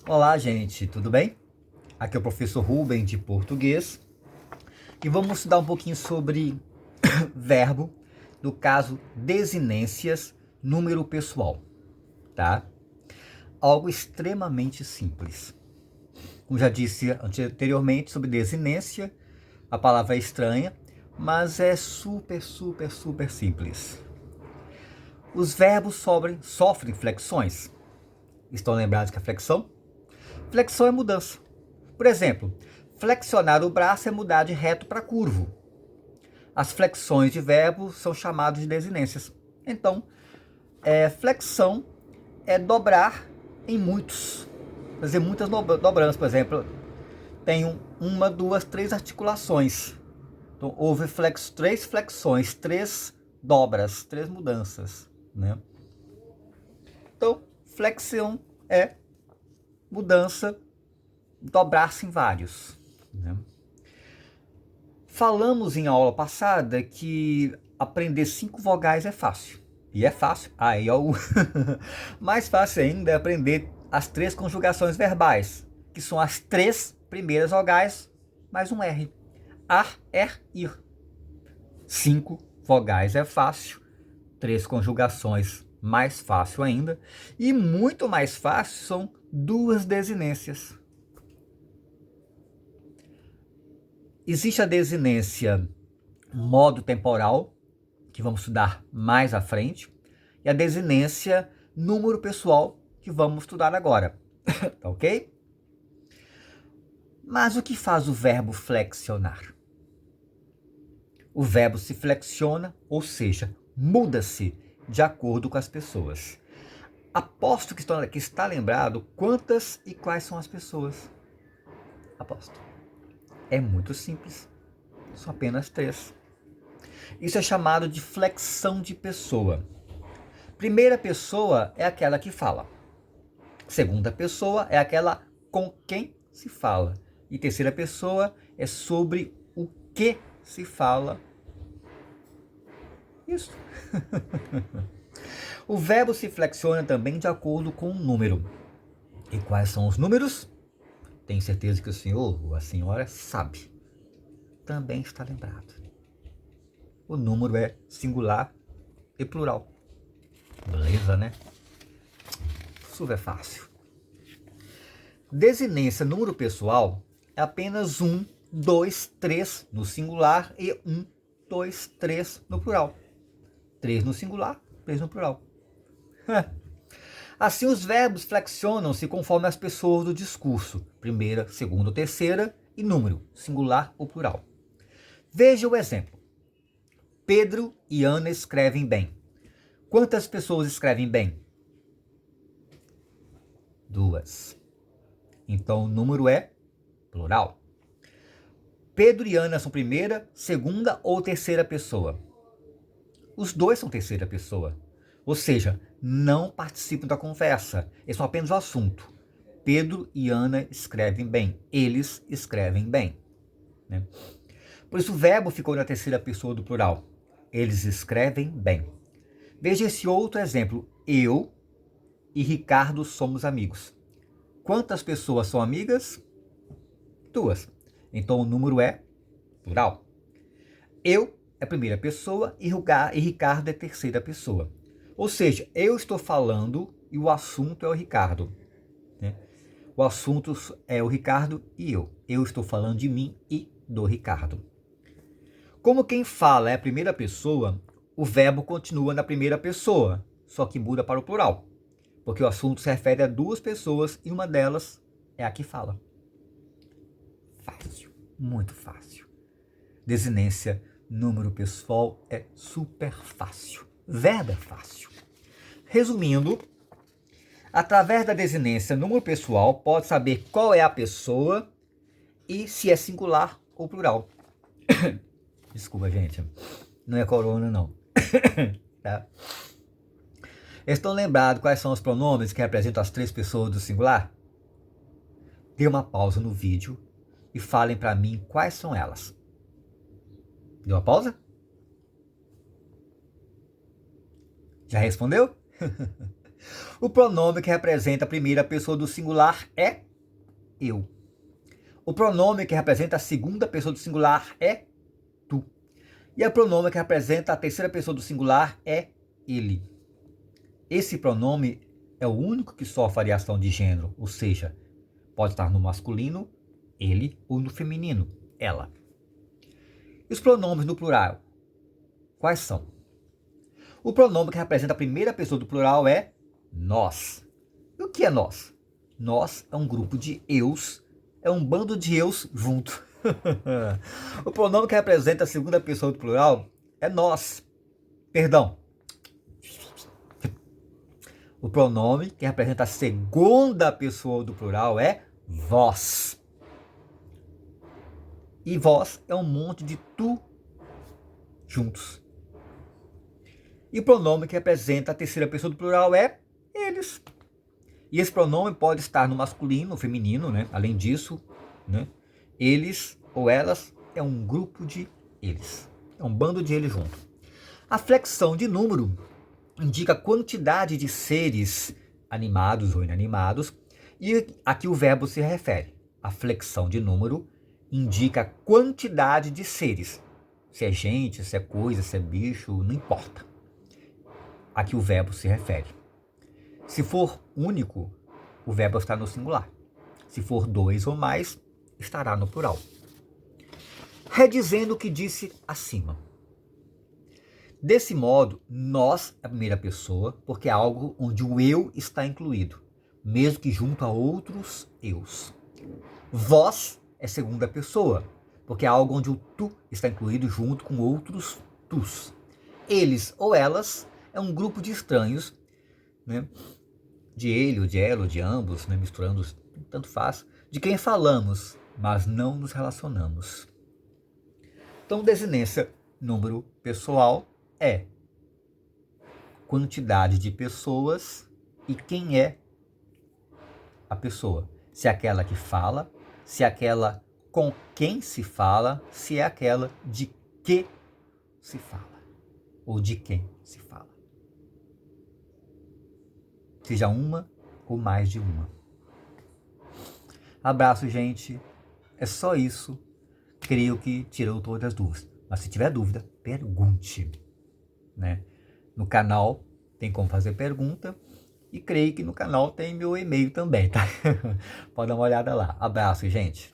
Olá, gente, tudo bem? Aqui é o professor Rubem de português e vamos estudar um pouquinho sobre verbo, no caso desinências, número pessoal, tá? Algo extremamente simples. Como já disse anteriormente sobre desinência, a palavra é estranha, mas é super simples. Os verbos sofrem flexões. Estão lembrados que a flexão é mudança. Por exemplo, flexionar o braço é mudar de reto para curvo. As flexões de verbo são chamadas de desinências. Então, flexão é dobrar em muitos. Fazer muitas dobranças, por exemplo. Tenho uma, duas, três articulações. Então, houve três flexões, três dobras, três mudanças, né? Então, flexão é mudança, dobrar-se em vários, né? Falamos em aula passada que aprender 5 vogais é fácil. E é fácil. A, I, O, U. Mais fácil ainda é aprender as 3 conjugações verbais, que são as 3 primeiras vogais mais um R. Ar, er, ir. 5 vogais é fácil. 3 conjugações mais fácil ainda. E muito mais fácil são 2 desinências. Existe a desinência modo temporal, que vamos estudar mais à frente, e a desinência número pessoal, que vamos estudar agora. Tá ok? Mas o que faz o verbo flexionar? O verbo se flexiona, ou seja, muda-se de acordo com as pessoas. Aposto que está lembrado quantas e quais são as pessoas. Aposto. É muito simples. São apenas 3. Isso é chamado de flexão de pessoa. Primeira pessoa é aquela que fala. Segunda pessoa é aquela com quem se fala. E terceira pessoa é sobre o que se fala. Isso. O verbo se flexiona também de acordo com o número. E quais são os números? Tenho certeza que o senhor ou a senhora sabe. Também está lembrado. O número é singular e plural. Beleza, né? Super fácil. Desinência número pessoal é apenas 1, 2, 3 no singular e 1, 2, 3 no plural. 3 no singular, 3 no plural. Assim, os verbos flexionam-se conforme as pessoas do discurso, primeira, segunda ou terceira, e número, singular ou plural. Veja o exemplo. Pedro e Ana escrevem bem. Quantas pessoas escrevem bem? 2. Então, o número é plural. Pedro e Ana são primeira, segunda ou terceira pessoa? Os dois são terceira pessoa. Ou seja, não participam da conversa. Eles são apenas o assunto. Pedro e Ana escrevem bem. Eles escrevem bem. Né? Por isso o verbo ficou na terceira pessoa do plural. Eles escrevem bem. Veja esse outro exemplo. Eu e Ricardo somos amigos. Quantas pessoas são amigas? 2. Então o número é plural. Eu é primeira pessoa e Ricardo é terceira pessoa. Ou seja, eu estou falando e o assunto é o Ricardo. Né? O assunto é o Ricardo e eu. Eu estou falando de mim e do Ricardo. Como quem fala é a primeira pessoa, o verbo continua na primeira pessoa, só que muda para o plural. Porque o assunto se refere a 2 pessoas e uma delas é a que fala. Fácil, muito fácil. Desinência número pessoal é super fácil. Verbo é fácil. Resumindo, através da desinência número pessoal, pode saber qual é a pessoa e se é singular ou plural. Desculpa, gente. Não é corona, não. Tá? Estão lembrados quais são os pronomes que representam as 3 pessoas do singular? Dê uma pausa no vídeo e falem para mim quais são elas. Deu uma pausa? Já respondeu? O pronome que representa a primeira pessoa do singular é eu. O pronome que representa a segunda pessoa do singular é tu. E o pronome que representa a terceira pessoa do singular é ele. Esse pronome é o único que sofre variação de gênero, ou seja, pode estar no masculino, ele, ou no feminino, ela. E os pronomes no plural, quais são? O pronome que representa a primeira pessoa do plural é nós. E o que é nós? Nós é um grupo de eus, é um bando de eus junto. O pronome que representa a segunda pessoa do plural é nós. Perdão. O pronome que representa a segunda pessoa do plural é vós. E vós é um monte de tu juntos. E o pronome que representa a terceira pessoa do plural é eles. E esse pronome pode estar no masculino, no feminino, né? Além disso, né? Eles ou elas é um grupo de eles. É um bando de eles junto. A flexão de número indica a quantidade de seres animados ou inanimados e a que o verbo se refere. A flexão de número indica a quantidade de seres. Se é gente, se é coisa, se é bicho, não importa. A que o verbo se refere. Se for único, o verbo está no singular. Se for dois ou mais, estará no plural. Redizendo o que disse acima. Desse modo, nós é a primeira pessoa, porque é algo onde o eu está incluído, mesmo que junto a outros eus. Vós é segunda pessoa, porque é algo onde o tu está incluído junto com outros tus. Eles ou elas é um grupo de estranhos, né? De ele, ou de ela, ou de ambos, né? Misturando, tanto faz, de quem falamos, mas não nos relacionamos. Então, desinência número pessoal é quantidade de pessoas e quem é a pessoa. Se é aquela que fala, se é aquela com quem se fala, se é aquela de que se fala, ou de quem se fala. Seja uma ou mais de uma. Abraço, gente. É só isso. Creio que tirou todas as dúvidas. Mas se tiver dúvida, pergunte. Né? No canal tem como fazer pergunta. E creio que no canal tem meu e-mail também, tá? Pode dar uma olhada lá. Abraço, gente.